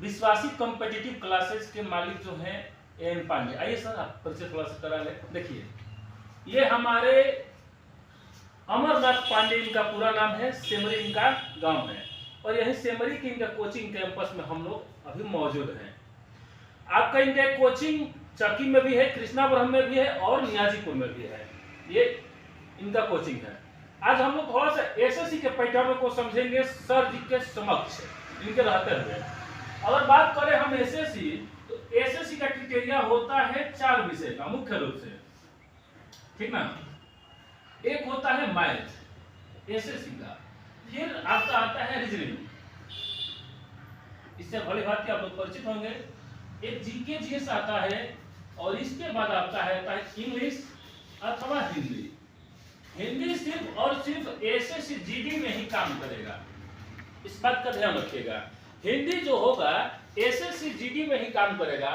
विश्वासी competitive classes के मालिक जो हैं एन पांडे। आइए सर आप परिचय थोड़ा सा करा लें। देखिए ये हमारे अमरनाथ पांडे इनका पूरा नाम है, सेमरी इनका गांव है और यही सेमरी की इनका कोचिंग कैंपस में हम लोग अभी मौजूद हैं। आपका इनका कोचिंग चक्की में भी है, कृष्णापुरम में भी है और नियाजीपुर में भी है। ये इनका कोचिंग है। आज हम लोग थोड़ा सा एसएससी के पैटर्न को समझेंगे सर जी के समक्ष इनके रहते हुए। अगर बात करें हम एसएससी, तो एसएससी का क्राइटेरिया होता है 4 विषय का मुख्य रूप से, ठीक ना। एक होता है मैथ एसएससी का, फिर आपका आता है रीजनिंग, इससे भली भांति आप लोग परिचित होंगे। एक जीके जीएस आता है और इसके बाद आता है इंग्लिश अथवा हिंदी। हिंदी सिर्फ और सिर्फ एसएससी जीडी में ही काम करेगा, इस बात का ध्यान रखिएगा। हिंदी जो होगा एसएससी जीडी में ही काम करेगा।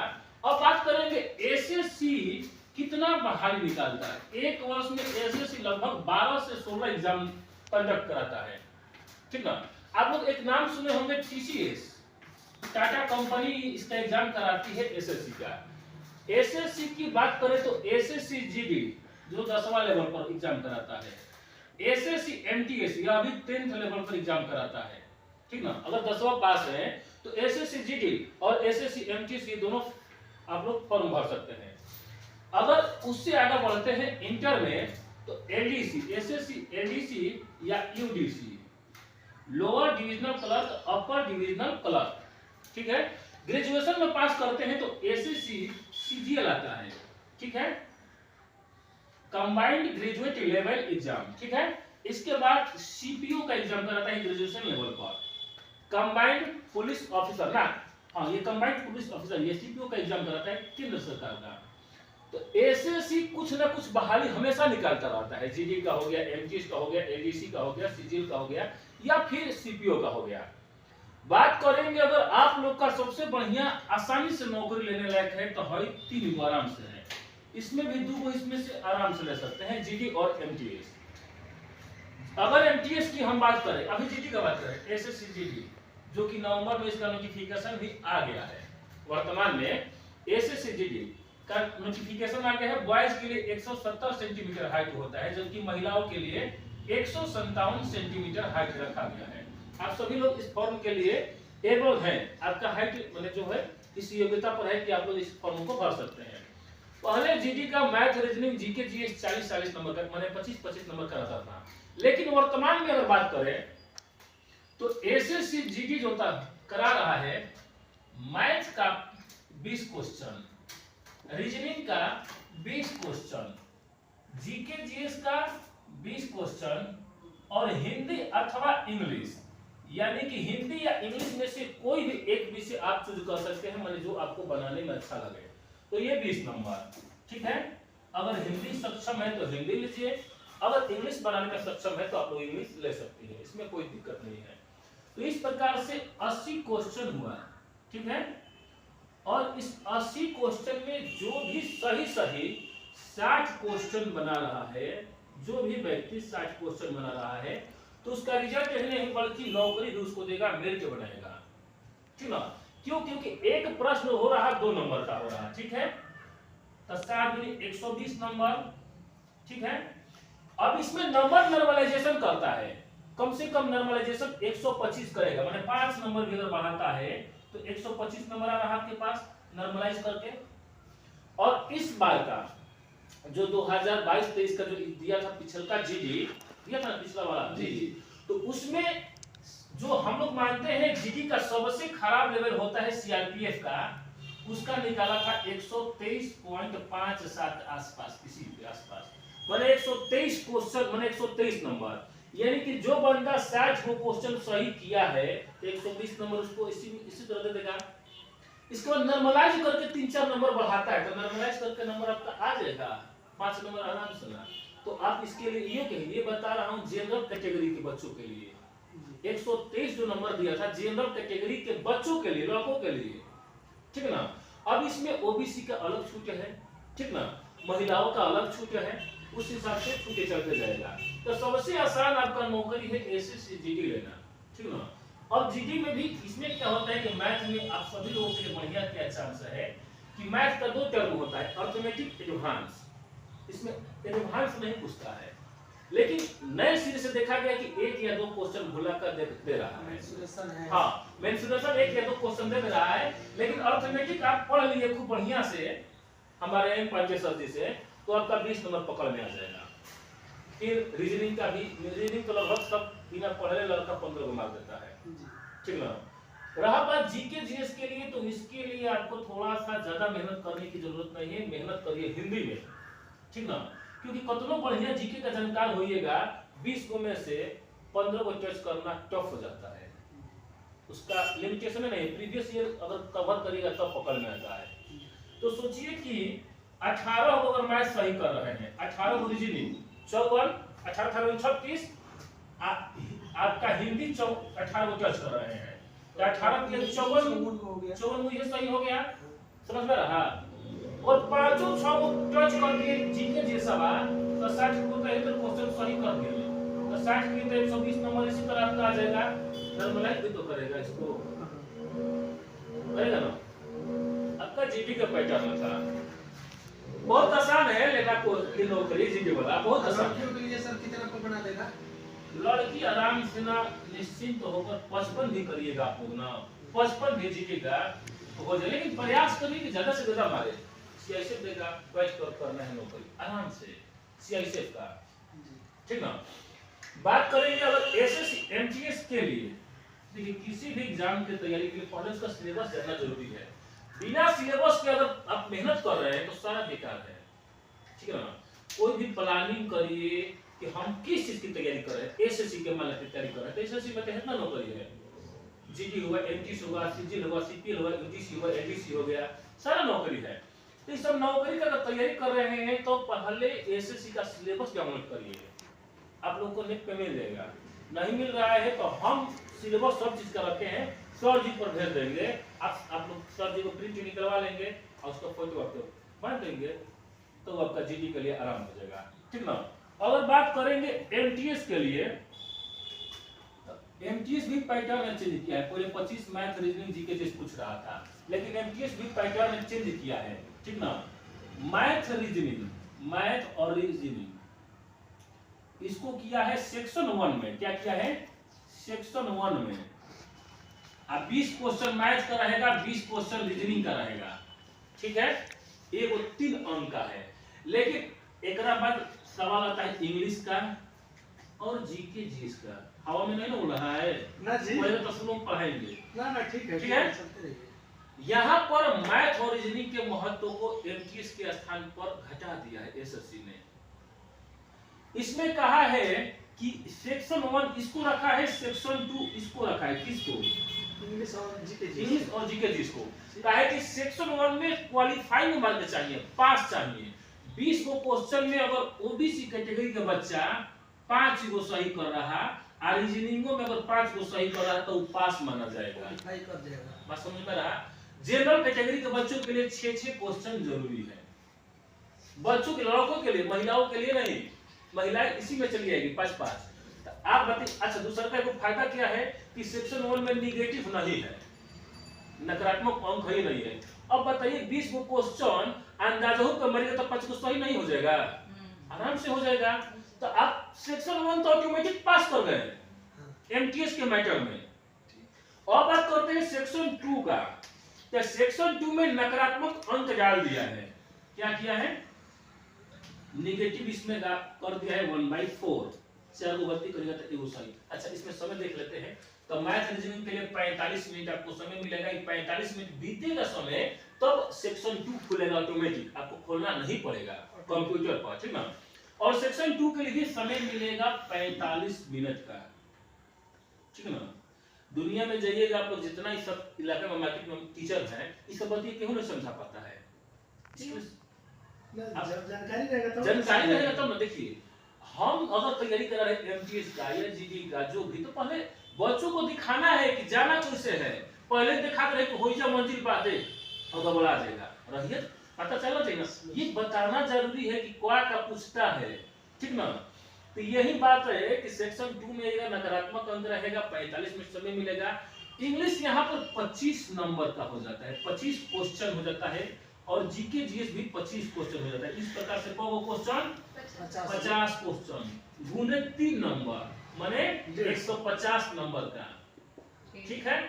अब बात करेंगे एसएससी कितना बहाली निकालता है। एक वर्ष में एसएससी लगभग 12 से 16 एग्जाम कंडक्ट कराता है, ठीक ना। आप लोग एक नाम सुने होंगे टीसीएस, टाटा कंपनी इसका एग्जाम कराती है एसएससी का। एसएससी की बात करें तो एसएससी जीडी जो 10वां लेवल पर एग्जाम कराता है, एसएससी एमटीएस यह अभी 10th लेवल पर एग्जाम कराता है, ठीक ना। अगर 10वां पास है तो एसएससी जीडी और एसएससी एमटीएस ये दोनों आप लोग फॉर्म भर सकते हैं। अगर उससे आगे बढ़ते हैं इंटर में, तो एलडीसी, एसएससी एलडीसी या यूडीसी, लोअर डिविजनल क्लर्क, अपर डिविजनल क्लर्क, ठीक है। ग्रेजुएशन में पास करते हैं तो एसएससी सीजीएल आता है, ठीक है, कंबाइंड ग्रेजुएट लेवल एग्जाम, ठीक है। इसके बाद सीपीओ का एग्जाम कराता है ग्रेजुएशन लेवल पर, कंबाइंड पुलिस ऑफिसर ना, हाँ ये कंबाइंड पुलिस ऑफिसर, ये सीपीओ का एग्जाम कराता है केंद्र सरकार का। तो एसएससी कुछ ना कुछ बहाली हमेशा निकालता रहता है। जीडी का हो गया, एमटीएस का हो गया, एलडीसी का हो गया, सीजीएल का हो गया या फिर सीपीओ का हो गया। बात करेंगे अगर आप लोग का सबसे बढ़िया आसानी से नौकरी लेने लायक है तो है 3 आराम से है, इसमें भी 2 इसमें से आराम से ले सकते हैं, जीडी और एमटीएस। अगर एमटीएस की हम बात करें, अभी जीडी का बात करें, एसएससी जीडी जो कि नवंबर में इसका नोटिफिकेशन भी आ गया है। वर्तमान में एसएससी जीडी का नोटिफिकेशन आ गया है। बॉयज के लिए 170 सेंटीमीटर हाइट होता है, जबकि महिलाओं के लिए 157 सेंटीमीटर हाइट रखा गया है। आप सभी लोग इस फॉर्म के लिए एबल हैं, आपका हाइट मतलब जो है इस योग्यता पर है कि आप लोग इस फॉर्म को भर सकते हैं। पहले जीडी का math, reasoning, GK, GS 40-40 number का, माने 25-25 नंबर का रहता था। लेकिन वर्तमान में अगर बात करें तो एसएससी जीडी जो करा रहा है, मैथ का 20 क्वेश्चन, रीजनिंग का 20 क्वेश्चन, जीके जीएस का 20 क्वेश्चन और हिंदी अथवा इंग्लिश, यानी कि हिंदी या इंग्लिश में से कोई भी एक विषय आप चूज कर सकते हैं, माने जो आपको बनाने में अच्छा लगे, तो ये 20 नंबर, ठीक है। अगर हिंदी सक्षम है तो हिंदी लीजिए, अगर इंग्लिश बनाने में सक्षम है तो आप लोग इंग्लिश ले सकते हैं, इसमें कोई दिक्कत नहीं है। तो इस प्रकार से 80 क्वेश्चन हुआ, ठीक है। और इस 80 क्वेश्चन में जो भी सही 60 क्वेश्चन बना रहा है, जो भी व्यक्ति 60 क्वेश्चन बना रहा है, तो उसका रिजल्ट यही नहीं बल्कि नौकरी भी उसको देगा, मेरिट बनाएगा, ठीक ना। क्यों? क्योंकि एक प्रश्न हो रहा 2 नंबर का हो रहा, ठीक है, तो 120 नंबर, ठीक है। अब इसमें नंबर नॉर्मलाइजेशन करता है, कम से कम नॉर्मलाइजेशन 125 करेगा, माने 5 नंबर भी अगर बढ़ाता है तो 125 नंबर आ रहा आपके पास नॉर्मलाइज करके। और इस बार का जो 2022-23 का जो दिया था, पिछला जीडी दिया था, पिछला वाला जीडी, तो उसमें जो हम लोग मानते हैं जीडी का सबसे खराब लेवल होता है सीआरपीएफ का, उसका निकाला था 123.57 आसपास, इसी के आसपास, माने 123 क्वेश्चन, माने 123 नंबर, यानी कि जो बंदा 60 को क्वेश्चन सही किया है तो 120 नंबर उसको इसी तरह दे देगा। इसके बाद नॉर्मलाइज करके 3-4 नंबर बढ़ाता है, तो नॉर्मलाइज करके नंबर आपका आ जाएगा 5 नंबर आराम से ना। तो आप इसके लिए ये बता रहा हूं जनरल कैटेगरी के बच्चों के लिए 123 जो नंबर दिया था जनरल कैटेगरी के बच्चों के लिए, लड़कों के लिए, ठीक ना। अब इसमें ओबीसी का अलग छूट है, ठीक ना, महिलाओं का अलग छूट है, उस हिसाब से छूटे चलते जाएगा। तो सबसे आसान आपका नौकरी है एसएससी जीडी लेना, ठीक ना। और जीडी में भी इसमें क्या होता है कि मैथ में आप सभी लोगों के लिए बढ़िया क्या चांस है कि मैथ का 2 टर्म होता है, अर्थमेटिक, एडवांस। इसमें एडवांस नहीं पूछता है, लेकिन नए सिरे से देखा गया कि 1 या 2 क्वेश्चन भुला कर दे रहा है। हाँ, मेंसुरेशन 1 या 2 क्वेश्चन दे रहा है, लेकिन अर्थमेटिक आप पढ़ लिए खूब बढ़िया से हमारे एम पांडे सर जी से, तो आपका 20 नंबर पकड़ में आ जाएगा। फिर रीजनिंग का भी, रीजनिंग तो लगभग सब बिना पढ़े लड़का 15 को मार देता है, ठीक ना। रहा बात जीके जीएस के लिए, तो इसके लिए आपको थोड़ा सा ज्यादा मेहनत करने की जरूरत नहीं है, मेहनत करिए हिंदी में, ठीक ना। क्योंकि कतनो बढ़िया जीके का जानकार होइएगा, 20 को में से 15 को टच करना टफ हो जाता है। उसका लिमिटेशन नहीं, प्रीवियस ईयर अगर कवर करिएगा तब पकड़ में आता है। तो सोचिए कि 18 को अगर मैथ सही कर रहे हैं, 18 को रीजनिंग 54, 18 36, आपका हिंदी 18 को टच कर रहे हैं, तो 18 के 54 मुझे सही हो गया, समझ में रहा। और 5 और 6 को टच करके जीके जैसा बात, तो 60 को कहे तो क्वेश्चन सही कर दिए, तो 60 के तो 120 नंबर इसी तरह आपका आ जाएगा। नॉर्मलाइज भी तो करेगा, इसको करेगा ना। आपका जीडी का पैटर्न था, बहुत आसान है, लेकिन आपको ये नौकरी जीडी वाला बहुत आसान है। लड़कियों के लिए सर कितना को बना देगा? लड़की आराम से ना निश्चिंत होकर 55 भी करिएगा आप लोग ना, 55 भी जीडी का हो जाए, लेकिन प्रयास करिए कि ज्यादा से ज्यादा मारे। सीआईएसएफ देगा, क्वेस्ट करना है नौकरी आराम से सीआईएसएफ का, ठीक ना। बात करेंगे अगर एसएससी एमटीएस के लिए, देखिए किसी भी एग्जाम की तैयारी के लिए पहले उसका सिलेबस जानना जरूरी है। बिना सिलेबस के अगर आप मेहनत कर रहे हैं तो सारा बेकार है, ठीक है ना। कोई भी प्लानिंग करिए कि हम किस चीज की तैयारी कर रहे हैं। एसएससी के मान की तैयारी कर रहे हैं तो एसएससी में कितना नौकरी है, जीडी हुआ, एमटीएस हुआ, सीजीएल हुआ, सीपीएल हुआ, यूटीसी हुआ, एडीसी हो गया, सारा नौकरी है। तो इस सब नौकरी का अगर तैयारी कर रहे हैं तो पहले एसएससी का सिलेबस डाउनलोड करिए, आप लोग को नेट पे मिल जाएगा। नहीं मिल रहा है तो हम सिलेबस सब चीज का रखे हैं, सर जी पर भेज देंगे, आप लोग सर जी को प्रिंट निकलवा लेंगे और उसका फोटो आपको बांट देंगे, तो आपका जीडी के लिए आराम हो जाएगा, ठीक ना। अगर बात करेंगे एमटीएस के लिए, एमटीएस भी पैटर्न चेंज किया है। पहले 25 मैथ रीजनिंग जीके जैसे पूछ रहा था, लेकिन एमटीएस भी पैटर्न चेंज किया है, ठीक ना। मैथ रीजनिंग, मैथ और रीजनिंग इसको किया है सेक्शन 1 में। क्या किया है? सेक्शन 1 में अब 20 क्वेश्चन मैथ का रहेगा, 20 क्वेश्चन रीजनिंग का रहेगा, ठीक है। एक 3 अंक का है, लेकिन एक बाद सवाल आता है इंग्लिश का और जीके जीएस का। हवा में नहीं ना उड़ रहा है ना जी, पहले तो लोग पढ़ाएंगे ना ठीक है, ठीक है। यहाँ पर मैथ और रीजनिंग के महत्व को एमटीएस के स्थान पर घटा दिया है एसएससी ने। इसमें कहा है कि सेक्शन 1 इसको रखा है, सेक्शन 2 इसको रखा है, किसको? इंग्लिश और जीके जीएस को। कहा है कि सेक्शन 1 में क्वालिफाइंग मार्क चाहिए, पास चाहिए। 20 को क्वेश्चन में अगर ओबीसी कैटेगरी का बच्चा 5 को सही कर रहा और रीजनिंगो में अगर 5 को सही कर रहा तो वो पास माना जाएगा, क्वालिफाई कर जाएगा। बात समझ में रहा। जनरल कैटेगरी के बच्चों के लिए 6 क्वेश्चन जरूरी है, बच्चों के, लड़कों के लिए, महिलाओं के लिए नहीं। महिलाएं इसी में चली जाएगी 5-5। तो आप बताइए, अच्छा दूसरा का फायदा क्या है कि सेक्शन 1 में निगेटिव नहीं है, नकारात्मक अंक ही नहीं है। अब बताइए 20 को क्वेश्चन अंदाजा हो कर मरेगा तो 5 को सही नहीं हो जाएगा, आराम से हो जाएगा। तो आप सेक्शन 1 तो ऑटोमेटिक पास कर गए एमटीएस के मैटर में। और बात करते हैं सेक्शन 2 का, तो सेक्शन 2 में नकारात्मक अंक डाल दिया है। क्या किया है? नेगेटिव इसमें कर दिया है 1/4। 4 को गलती करेगा तो एगो सही। अच्छा इसमें समय देख लेते हैं। तो मैथ रीजनिंग के लिए 45 मिनट आपको समय मिलेगा। 45 मिनट बीतेगा समय तब सेक्शन 2 खुलेगा ऑटोमेटिक, आपको खोलना नहीं पड़ेगा कंप्यूटर पर, ठीक ना। और सेक्शन 2 के लिए समय मिलेगा 45 मिनट का, ठीक है ना। दुनिया में जाइएगा आप लोग, जितना इस सब इलाके में मार्केट में टीचर हैं, इस सब बात क्यों नहीं समझा पाता है? जानकारी रहेगा तब ना। देखिए हम अगर तैयारी करा रहे एमटीएस का या जीडी का जो भी, तो पहले बच्चों को दिखाना है कि जाना कैसे है। पहले दिखा रहे कि हो जा मंजिल पाते और गबड़ा जाएगा, रहिए पता चलना चाहिए ना। ये बताना जरूरी है कि क्या का पूछता है, ठीक ना। तो यही बात है कि सेक्शन 2 में ये नकारात्मक अंक रहेगा, 45 मिनट समय मिलेगा। इंग्लिश यहाँ पर 25 नंबर का हो जाता है, 25 क्वेश्चन हो जाता है, और जीके जीएस भी 25 क्वेश्चन हो जाता है। इस प्रकार से वो क्वेश्चन 50 क्वेश्चन गुने 3 नंबर माने 150 नंबर का, ठीक है।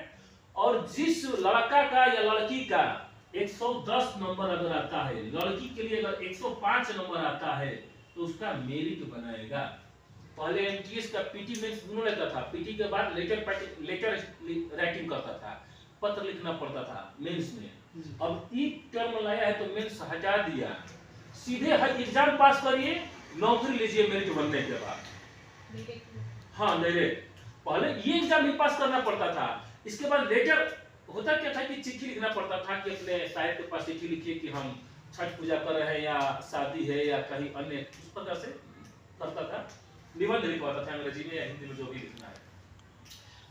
और जिस लड़का का या लड़की का 110 नंबर अगर आता है, लड़की के लिए अगर 105 नंबर आता है तो उसका मेरिट बनाएगा। पहले एमटीएस का पीटी मेंस दोनों लेता था, पीटी के बाद लेटर राइटिंग करता था, पत्र लिखना पड़ता था मेंस में। अब ई टर्म लाया है तो मेंस हटा दिया, सीधे एग्जाम पास करिए, नौकरी लीजिए मेरिट बनने के बाद। हाँ डायरेक्ट, पहले ये एग्जाम भी पास करना पड़ता था, इसके बाद लेटर होता क्या था कि चिट्ठी लिखना पड़ता था कि अपने साहिब के पास चिट्ठी लिखिए कि हम छठ पूजा कर रहे हैं या शादी है या कहीं अन्य, इस प्रकार से करता था, निबंध लिखवाता था अंग्रेजी में या हिंदी में जो भी लिखना है।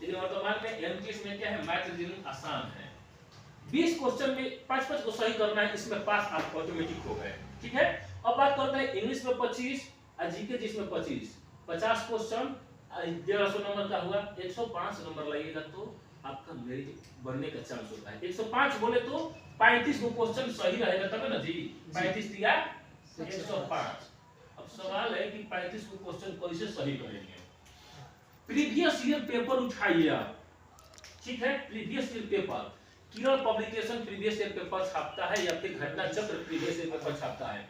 लेकिन वर्तमान में एमटीएस में क्या है, मैथ रीजनिंग आसान है, 20 क्वेश्चन में 5-5 को सही करना है, इसमें पास आप ऑटोमेटिक हो गए, ठीक है। अब बात करते हैं इंग्लिश में 25 और जीके जिसमें 25, 50 क्वेश्चन 150 नंबर का हुआ, 105 नंबर लाइएगा तो आपका मेरिट बनने का चांस होता है। 105 बोले तो 35 को क्वेश्चन सही रहेगा तब ना जी, 35 दिया 105। अब सवाल है कि 35 को क्वेश्चन कैसे सही करेंगे। प्रीवियस ईयर पेपर उठाइए आप, ठीक है, प्रीवियस ईयर पेपर, किरण पब्लिकेशन प्रीवियस ईयर पेपर छापता है या फिर घटना चक्र प्रीवियस ईयर पेपर छापता है।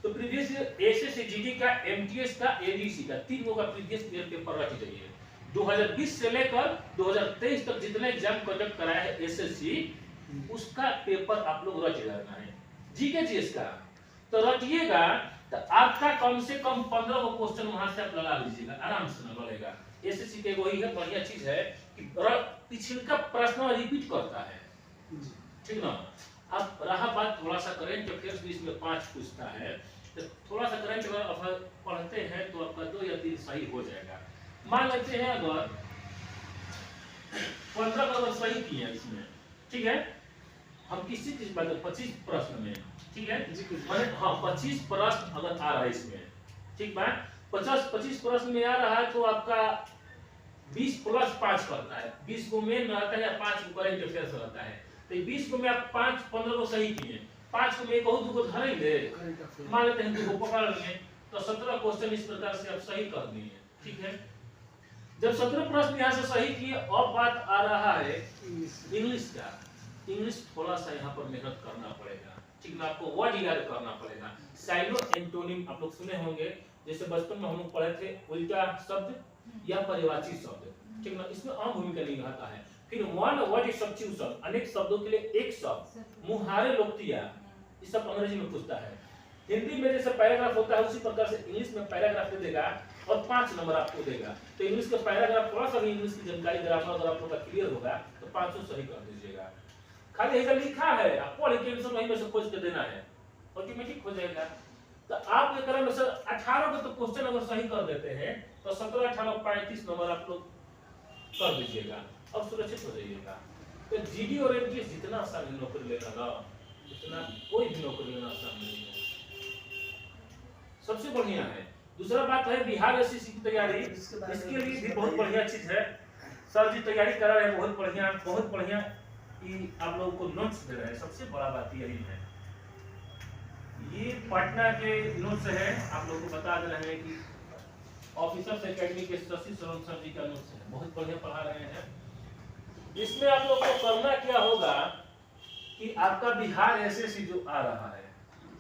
तो प्रीवियस ईयर एसएससी जीडी का, एमटीएस का, एडीसी का, तीनों का प्रीवियस ईयर पेपर रख जाइए। 2020 से लेकर 2023 तक जितने एग्जाम कंडक्ट कराया है एसएससी, उसका पेपर आप लोग रट लेना है। जीके जीएस का तो रटिएगा तो आपका कम से कम 15 को क्वेश्चन वहां से आप लगा लीजिएगा, आराम से ना लगेगा। एसएससी के वही है बढ़िया चीज है कि पिछला प्रश्न रिपीट करता है, ठीक ना। अब रहा बात थोड़ा सा करेंट अफेयर्स भी इसमें 5 पूछता है, तो थोड़ा सा करंट अगर पढ़ते हैं तो आपका 2 या 3 सही हो जाएगा। मान लेते हैं अगर 15 अगर सही किए इसमें, ठीक है, हम किसी चीज बात 25 प्रश्न में, ठीक है माने हाँ 25 प्रश्न अगर आ रहा है इसमें, ठीक बात 25 प्रश्न में आ रहा है तो आपका 20 + 5 करता है, 20 को मेन रहता है या 5 को करंट अफेयर्स रहता है। तो 20 को में आप 15 को सही किए, 5 को में एक और 2 को धरेंगे, मान लेते हैं 2 को पकड़ लेंगे, तो 17 क्वेश्चन इस प्रकार से आप सही कर दिए, ठीक है। जब 17 प्रश्न यहाँ से सही किए, अब बात आ रहा है इंग्लिश का। इंग्लिश थोड़ा सा यहाँ पर मेहनत करना पड़ेगा, ठीक ना, आपको वर्ड याद करना पड़ेगा। साइनो एंटोनिम आप लोग सुने होंगे, जैसे बचपन में हम लोग पढ़े थे उल्टा शब्द या परिवाची शब्द, ठीक ना, इसमें आम भूमिका निभाता है। फिर वन वर्ड सब्स्टिट्यूशन, अनेक शब्दों के लिए एक शब्द, मुहारे लोकतिया, ये सब अंग्रेजी में पूछता है। हिंदी में जैसे पैराग्राफ होता है उसी प्रकार से इंग्लिश में पैराग्राफ दे देगा और 5 नंबर आपको देगा। तो इंग्लिश का पैराग्राफ थोड़ा सा भी इंग्लिश की जानकारी ग्रामर अगर आप लोग का क्लियर होगा तो 500 सही कर दीजिएगा। खाली ऐसा लिखा है, आप पढ़ के आंसर वहीं में से खोज के देना है, ऑटोमेटिक हो जाएगा। तो आप ये करें सर 18 को तो क्वेश्चन अगर सही कर देते हैं तो 17 18 35 नंबर आप लोग कर दीजिएगा और सुरक्षित हो जाइएगा। तो जीडी और एमटीएस जितना आसान है नौकरी लेना ना, उतना कोई भी नौकरी लेना आसान नहीं है, सबसे बढ़िया है। दूसरा बात है बिहार एसएससी की तैयारी, इसके लिए भी बहुत बढ़िया चीज है। सर जी तैयारी करा रहे हैं, बहुत बढ़िया कि आप लोगों को नोट्स दे रहे हैं, सबसे बड़ा बात यही है। ये पटना के नोट्स है, आप लोगों को बता दे रहे हैं कि ऑफिसर्स एकेडमी के शशि शरण सर जी का नोट्स है, बहुत बढ़िया पढ़ा रहे हैं। इसमें आप लोग को करना क्या होगा कि आपका बिहार एसएससी जो आ रहा है,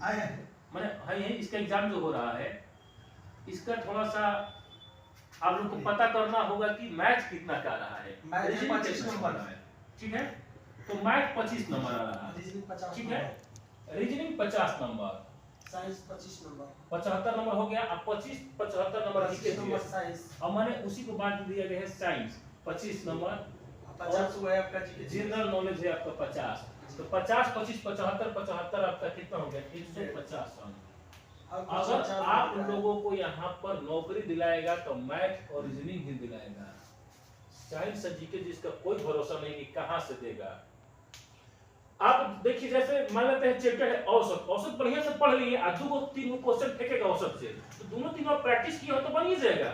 आया मैंने हाँ यही इसका एग्जाम जो हो रहा है, इसका थोड़ा सा आप लोग को पता करना होगा कि मैथ कितना का रहा है, मैथ 25 नंबर है, ठीक है। तो मैथ 25 नंबर आ रहा है, रीजनिंग 50 ठीक है, reasoning 50 number, science 25 number, 75 number हो गया। अब 75 नंबर जीके नंबर साइंस, अब मैंने उसी को बांट दिया गया है साइंस 25 नंबर, 50 हुआ है आपका जनरल नॉलेज है आपका 50, तो 50 25 75 आपका कितना हो गया 150 अंक। अगर आप लोगों को यहाँ पर नौकरी दिलाएगा तो मैथ और रीजनिंग ही दिलाएगा, साइंस जीके जिसका कोई भरोसा नहीं कि कहां से देगा। आप देखिए जैसे मान लेते हैं चैप्टर है औसत, औसत बढ़िया से पढ़ लिए, आज 2-3 क्वेश्चन फेंकेगा औसत से, तो दोनों तीनों प्रैक्टिस किया हो तो बन ही जाएगा।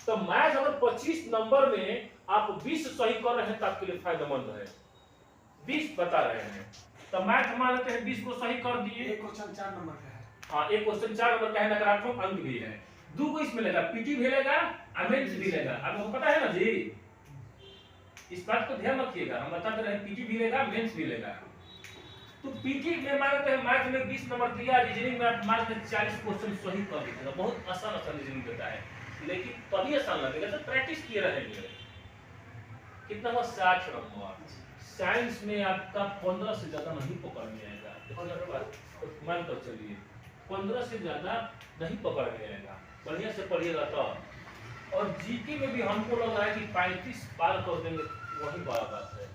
तो मैथ अगर 25 नंबर में आप 20 सही कर रहे हैं तो आपके लिए फायदेमंद है। 20 बता रहे हैं तो मैथ मान लेते हैं 20 को सही कर दिए। एक क्वेश्चन 4 नंबर का है। हाँ, एक क्वेश्चन 4 नंबर का है, नकारात्मक अंक भी है। 2 को इसमें लेगा, पीटी भी लेगा, मेंस भी लेगा। आपको पता है ना जी, इस बात को ध्यान रखिएगा, हम बताते रहे पीटी भी लेगा, मेंस भी लेगा। तो पीटी में मानते हैं मैथ में 20 नंबर दिया, रीजनिंग में आप मानते हैं 40 क्वेश्चन सही कर दीजिएगा। बहुत आसान आसान रीजनिंग देता है, लेकिन तभी आसान लगेगा जब प्रैक्टिस किए रहेंगे। कितना हुआ? 60 नंबर। साइंस में आपका 15 से ज्यादा नहीं पकड़ में आएगा। मान कर चलिए 15 से ज्यादा नहीं पकड़ में आएगा, बढ़िया से पढ़िएगा तो। और जीके में भी हमको लग रहा है कि 35 पार कर देंगे, वही बड़ा बात है।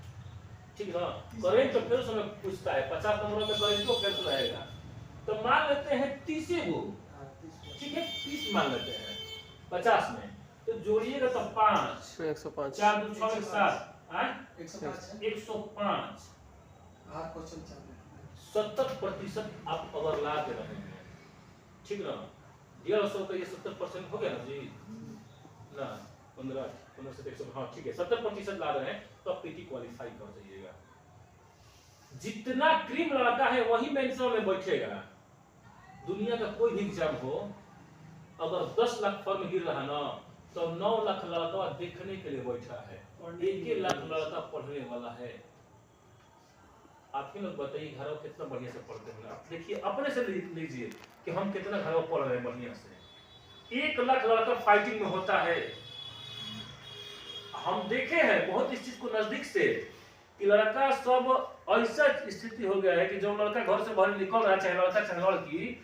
ठीक है, करेंट तो फिर समय पूछता है 50 नंबर में करेंट तो फिर रहेगा। तो मान लेते हैं 30 गो, ठीक है 30 मान लेते हैं 50 में, तो जोड़िएगा तो 5 105 4 2 6 7 105। हर क्वेश्चन 4 70% आप अगर ला के रहे हैं, ठीक ना, 150 का ये 70% हो गया ना जी ना, 15 से 100, हाँ ठीक है 70% ला रहे हैं तो आप पीटी क्वालिफाई कर जाइएगा। जितना क्रीम लड़का है वही मेंस में बैठेगा। दुनिया का कोई भी एग्जाम हो, अगर 10 लाख फॉर्म गिर रहा ना तो 9 लाख लड़का देखने के लिए बैठा है, 1 लाख लड़का पढ़ने वाला है। आप ही लोग बताइए घर में कितना बढ़िया से पढ़ते हैं। आप देखिए अपने से लीजिए कि हम कितना घर में पढ़ रहे हैं बढ़िया से। 1 लाख लड़का फाइटिंग में होता है। हम देखे हैं बहुत इस चीज को नजदीक से कि लड़का सब ऐसा स्थिति हो गया है कि जो लड़का घर से बाहर निकल रहा है, चाहे लड़का चाहे लड़की,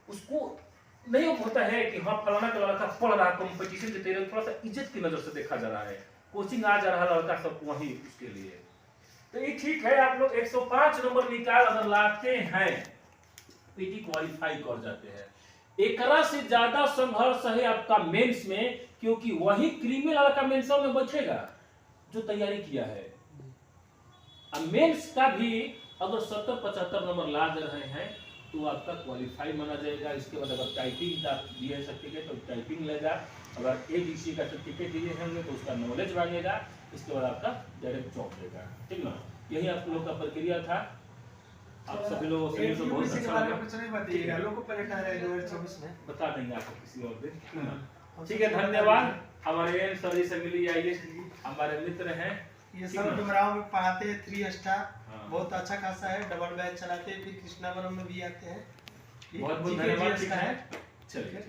उसको नहीं होता है कि हाँ फलाना का लड़का पढ़ रहा, कंपटीशन के तरीके थोड़ा सा इज्जत की नजर से देखा जा रहा है, कोचिंग आ जा रहा लड़का सब वही उसके लिए। तो ये ठीक है, आप लोग 105 नंबर निकाल अगर लाते हैं पीटी क्वालिफाई कर जाते हैं। एकरा से ज्यादा संघर्ष है आपका मेंस में, क्योंकि वही क्रीमी लड़का मेंस में बैठेगा जो तैयारी किया है। अब मेंस का भी अगर 70-75 नंबर ला दे रहे हैं तो आपका क्वालिफाई माना जाएगा। इसके बाद अगर टाइपिंग का दिए सर्टिफिकेट तो टाइपिंग लेगा, अगर एबीसी का सर्टिफिकेट दिए होंगे तो उसका नॉलेज मांगेगा, इसके बाद आपका डायरेक्ट जॉब देगा। ठीक ना, यही आप लोग का प्रक्रिया था। आप सभी लोगों से बहुत अच्छा लगा। कुछ नहीं बताइएगा, लोगों को पलट आ रहा है 2024 में बता देंगे आपको किसी और दिन। ठीक है, धन्यवाद। हमारे सर जी से मिली आइए, हमारे मित्र हैं। ये सब डुमराव में पढ़ाते हैं 3 स्टार, बहुत अच्छा खासा है, डबल बैच चलाते हैं, फिर कृष्णावरम में भी आते हैं। बहुत बहुत धन्यवाद। चलिए।